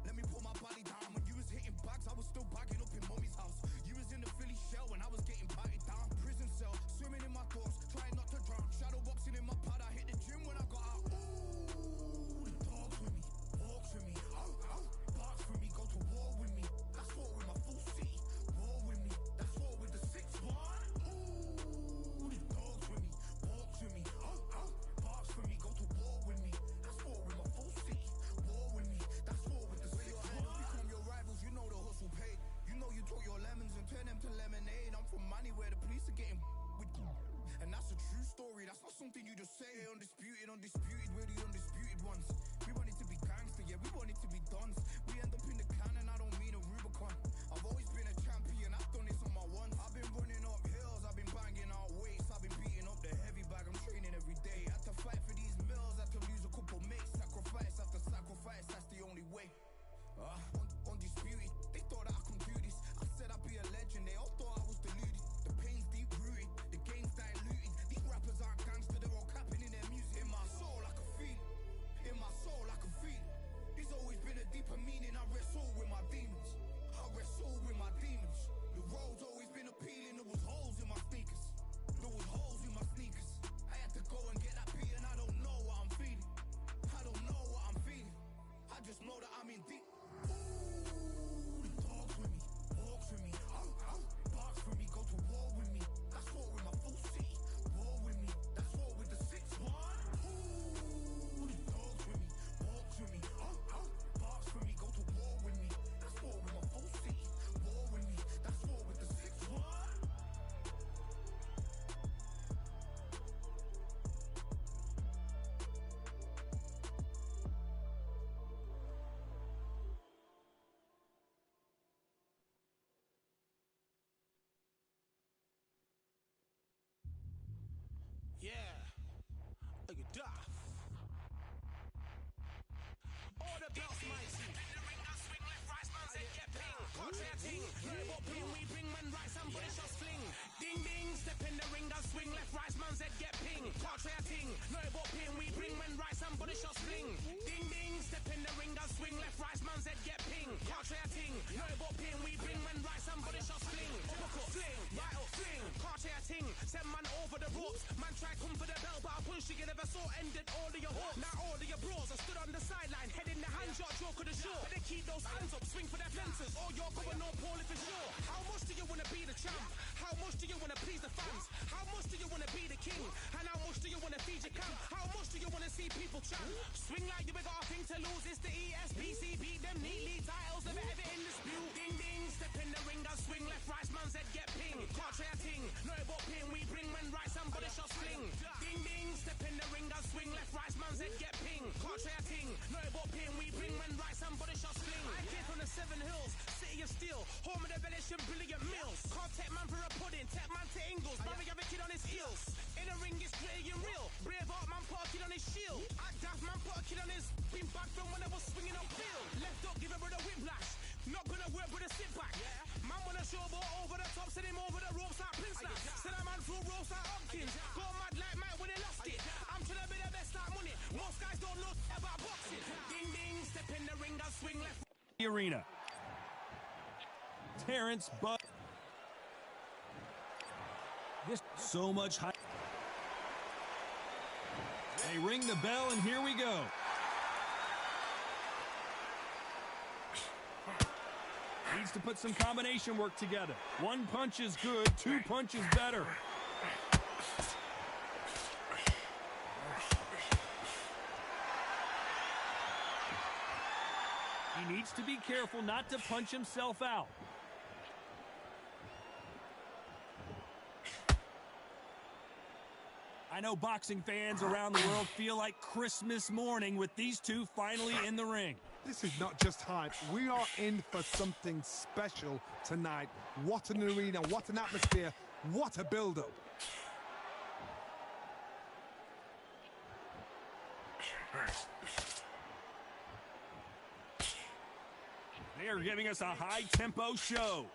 [SPEAKER 2] let me pull my body down. When you was hitting bags, I was still bagging up in mommy's house. You was in the Philly shell when I was getting patted down. Prison cell, swimming in my thoughts, trying not to drown. Shadow boxing in my pad, I hit the gym when I got out. Ooh, the dogs with me, walks with me, barks with me, go to war with me. That's war with my full city. War with me, that's war with the 6-1. coming deep. Ooh, the dogs with me, walks with me, barks with me, go to war with me. That's war with my full city. War with me, that's war with the 6-1. Ooh, the dogs with me, walks with me, barks with me, go to war with me. That's war with my full city. War with me, that's war with the 6-1. Yeah, look at that. All the belts, mighty. In the ring, I swing left, right, man, said get ping. Contrary ting, no what ping, we bring man right, somebody shots fling. Ding ding, step in the ring, I swing left, right, man, said get ping. Contrary ting, no what ping, we bring man right, somebody shots fling. Ding ding, step in the ring, I swing left, right, man, said get ping. Contrary ting, no what ping, we bring man right, somebody shots fling. Uppercut, fling, right up, fling. Contrary ting, send man over the ropes. Man try come for the bell, but I punched you, never saw ended all of your hopes. Now all of your bros are stood on the sideline, head in the hand, shot, joke of the shore. Better keep those hands up, swing for their fences, or you're going no poorly for sure. How much do you wanna be the champ? How much do you wanna please the fans? How much do you wanna be the king? And how much do you wanna feed your camp? How much do you wanna see people champ? Swing like you got a thing to lose, it's the ESBC, beat them neatly, titles never ever in dispute. Ding ding, step in the ring, I swing left, right, man said get ping. Contrary ting, no but ping, we bring man right, somebody shots fling. Ding ding, step in the ring, I swing left, right, man said get ping. Contrary ting, no but ping, we bring man right, somebody shots fling. I came from the 7 Hills, city of steel, home of the village and brilliant meals. Can't take man for a pudding, take man to Ingles, brother have a kid on his heels. In the ring it's gritty and real, brave art man put a kid on his shield. Act daft man put a kid on his, been back from when I was swinging on field. Left up, give it with a whiplash, not gonna work with a sit back. Man wanna showboat over the top, send him over the ropes like Prince Lash. Send a man through ropes like Hopkins, go mad like Mike when he lost it. I'm trying to be the best like money, most guys don't know about boxing. Ding ding, step in the ring, I swing left. The arena. Terrence Buck. This so much hype. They ring the bell and here we go. Needs to put some combination work together. One punch is good, 2 punches better. He needs to be careful not to punch himself out. I know boxing fans around the world feel like Christmas morning with these two finally in the ring.
[SPEAKER 3] This is not just hype. We are in for something special tonight. What an arena, what an atmosphere, what a build-up.
[SPEAKER 2] They are giving us a high-tempo show.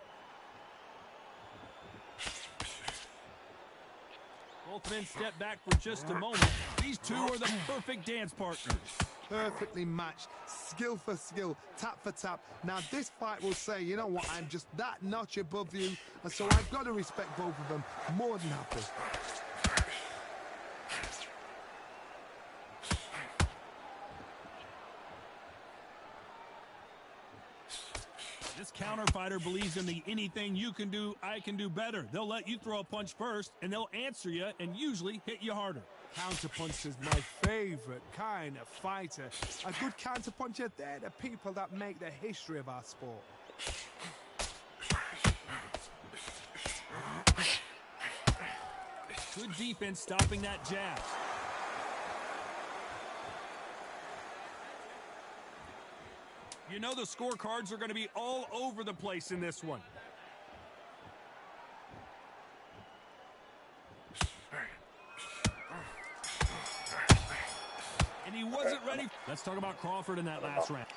[SPEAKER 2] Both men step back for just a moment. These two are the perfect dance partners.
[SPEAKER 3] Perfectly matched, skill for skill, tap for tap. Now this fight will say, you know what, I'm just that notch above you, and so I've got to respect both of them. More than happy.
[SPEAKER 2] This counter fighter believes in the anything you can do, I can do better. They'll let you throw a punch first, and they'll answer you and usually hit you harder.
[SPEAKER 3] Counterpunch is my favorite kind of fighter. A good counterpuncher, they're the people that make the history of our sport.
[SPEAKER 2] Good defense stopping that jab. You know the scorecards are going to be all over the place in this one. And he wasn't ready. Let's talk about Crawford in that last round.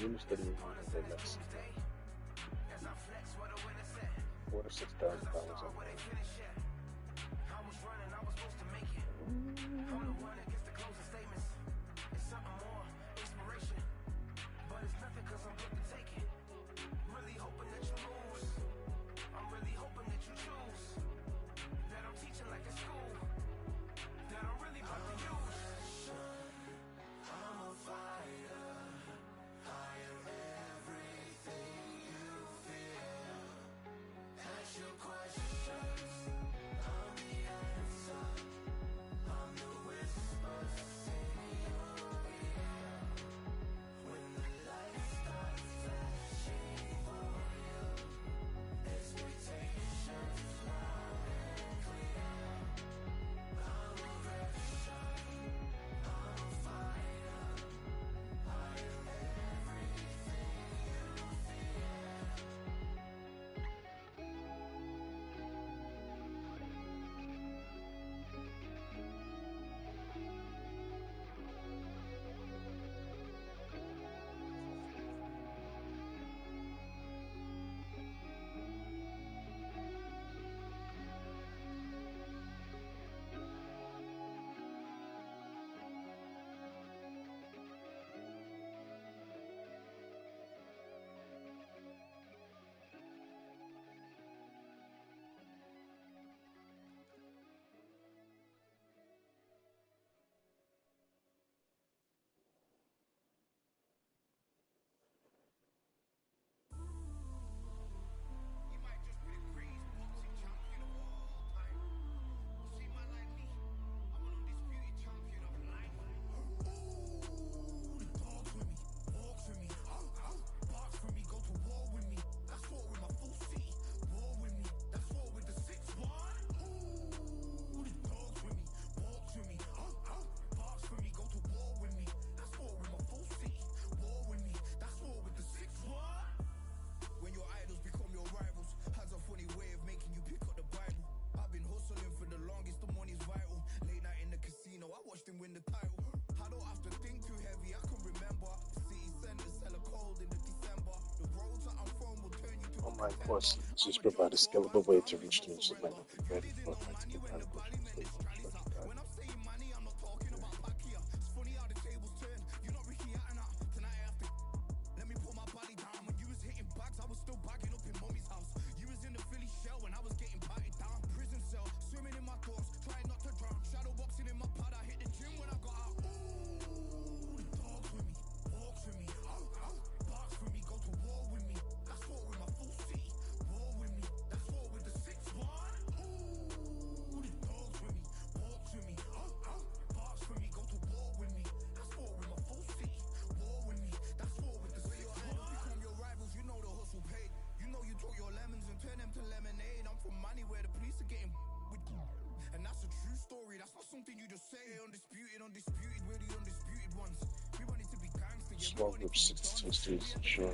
[SPEAKER 4] Undisputed on the list. $46,000. Online courses just provide a scalable way to reach students who might not be ready for a high-ticket education. Small group 62 students, sure.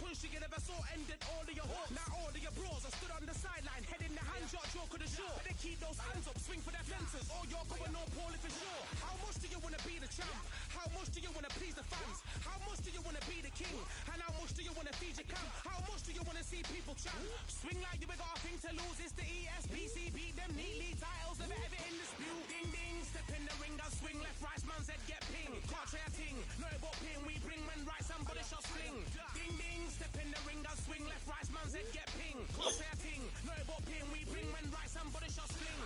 [SPEAKER 2] wish you never saw ended all of your hawks. Now all of your bros are stood on the sideline, head in the hands, your jaw could assure. Better keep those hands up, swing for their fences, or you're going all poorly for sure. How much do you want to be the champ? How much do you want to please the fans? How much do you want to be the king? And how much do you want to feed your camp? How much do you want to see people champ? Swing like you ain't got a thing to lose. It's the ESPC, beat them neatly. Titles never ever in dispute. Ding ding, step in the ring, I'll swing left, right, man's head get ping. Can't try a ting, no but ping. We bring men right, somebody shot sling. Ding ding, step in the ring, I'll swing left, right, man's head get ping. Can't try a ting, no but ping. We bring men right, somebody shot sling.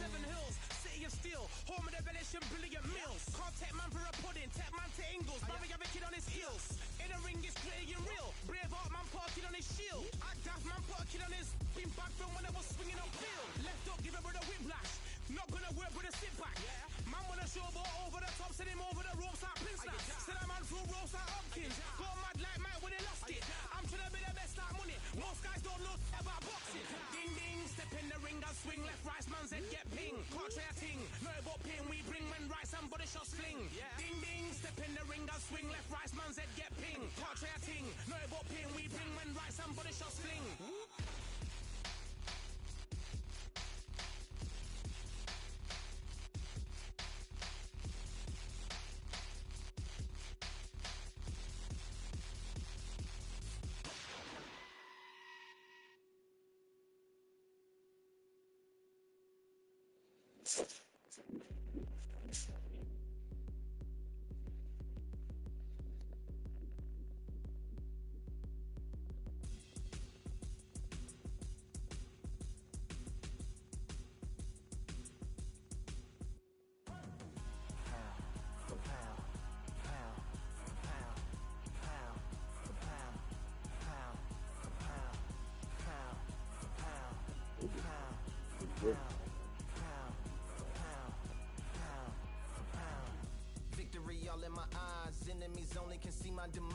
[SPEAKER 2] Seven Hills, City of Steel, home of the village and brilliant meals. Can't take man for a pudding, take man to Ingles. Barry have a kid on his heels. In the ring, it's gritty and real. Braveheart man put a kid on his shield. Act daft man put a kid on his. Been back from when I was swinging up field. Left up, give him with a whiplash. Not gonna work with a sit back. Man wanna show ball over the top, send him over the ropes like Prince Lash. Send a man through ropes like Hopkins. Go mad like Mike when he lost it. I'm trying to be the best like money. Most guys don't know about boxing. Ding ding, step in the ring, I'll swing left, right, man's head get ping. Can't try a ting, no but ping. We bring men right, somebody shot sling. Ding ding, step in the ring, I'll swing left, right, man's head get ping. Can't try a ting, no but ping. We bring men right, somebody shot sling. Victory all in my eyes, enemies only can see my demise.